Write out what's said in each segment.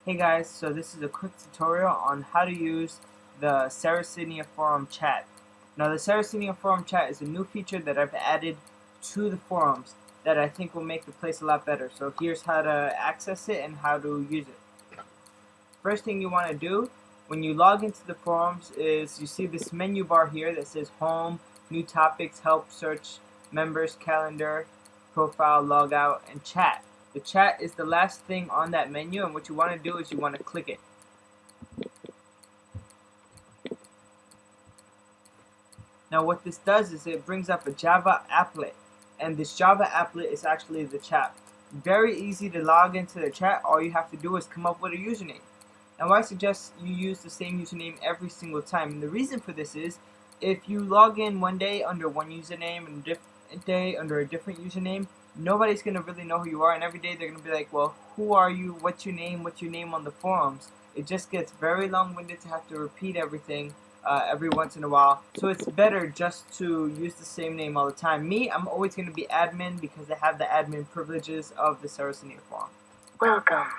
Hey guys, so this is a quick tutorial on how to use the Sarracenia forum chat. Now the Sarracenia forum chat is a new feature that I've added to the forums that I think will make the place a lot better. So here's how to access it and how to use it. First thing you want to do when you log into the forums is you see this menu bar here that says home, new topics, help, search, members, calendar, profile, logout, and chat. The chat is the last thing on that menu, and what you want to do is you want to click it. Now what this does is it brings up a Java applet, and this Java applet is actually the chat. Very easy to log into the chat. All you have to do is come up with a username. Now I suggest you use the same username every single time, and the reason for this is if you log in one day under one username and a different day under a different username, nobody's going to really know who you are, and every day they're going to be like, well, who are you, what's your name on the forums. It just gets very long-winded to have to repeat everything every once in a while, so it's better just to use the same name all the time. Me, I'm always going to be admin because I have the admin privileges of the Sarracenia forum. Welcome.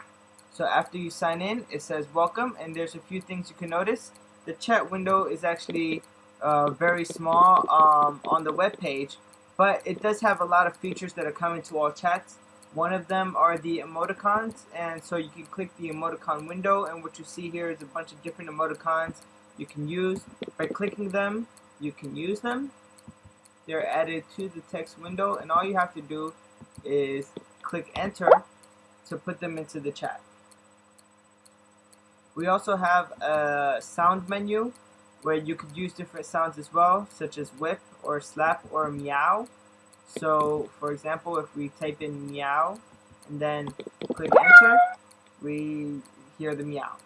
So after you sign in, it says welcome, and there's a few things you can notice. The chat window is actually very small on the web page, but it does have a lot of features that are coming to all chats. One of them are the emoticons, and so you can click the emoticon window, and what you see here is a bunch of different emoticons you can use. By clicking them, you can use them. They're added to the text window, and all you have to do is click enter to put them into the chat. We also have a sound menu where you could use different sounds as well, such as whip or slap or meow. So for example, if we type in meow and then click enter, we hear the meow.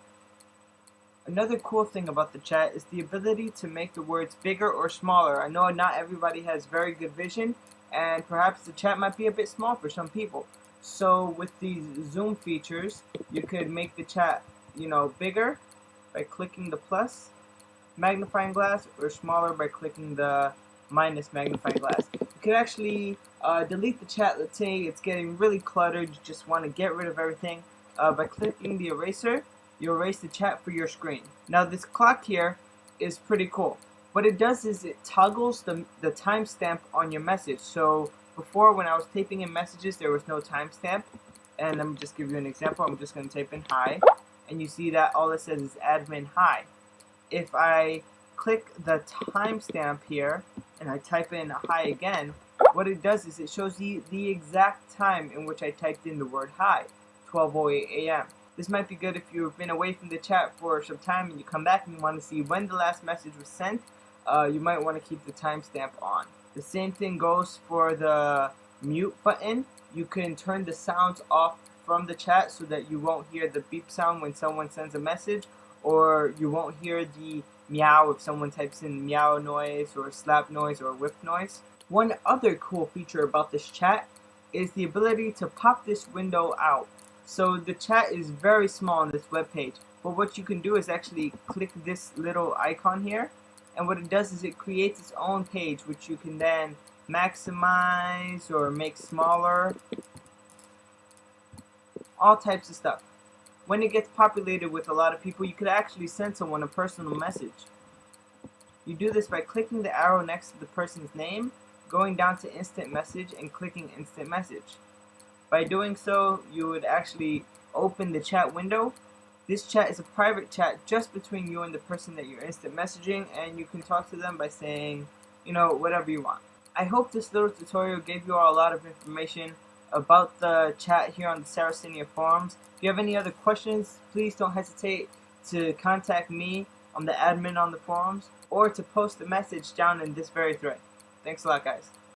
Another cool thing about the chat is the ability to make the words bigger or smaller. I know not everybody has very good vision, and perhaps the chat might be a bit small for some people. So with these zoom features, you could make the chat bigger by clicking the plus magnifying glass, or smaller by clicking the minus magnifying glass. You could actually delete the chat. Let's say it's getting really cluttered, you just want to get rid of everything. By clicking the eraser, you erase the chat for your screen. Now this clock here is pretty cool. What it does is it toggles the timestamp on your message. So before, when I was typing in messages, there was no timestamp. And let me just give you an example. I'm just going to type in hi, and you see that all it says is admin hi. If I click the timestamp here and I type in hi again, what it does is it shows you the exact time in which I typed in the word hi, 12:08 a.m. This might be good if you've been away from the chat for some time and you come back and you want to see when the last message was sent. You might want to keep the timestamp on. The same thing goes for the mute button. You can turn the sounds off from the chat so that you won't hear the beep sound when someone sends a message, or you won't hear the meow if someone types in meow noise or slap noise or whip noise. One other cool feature about this chat is the ability to pop this window out. So the chat is very small on this web page, but what you can do is actually click this little icon here, and what it does is it creates its own page which you can then maximize or make smaller, all types of stuff. When it gets populated with a lot of people, you could actually send someone a personal message. You do this by clicking the arrow next to the person's name, going down to instant message, and clicking instant message. By doing so, you would actually open the chat window. This chat is a private chat just between you and the person that you're instant messaging, and you can talk to them by saying, whatever you want. I hope this little tutorial gave you all a lot of information about the chat here on the Sarracenia forums. If you have any other questions, please don't hesitate to contact me. I'm the admin on the forums, or to post a message down in this very thread. Thanks a lot, guys.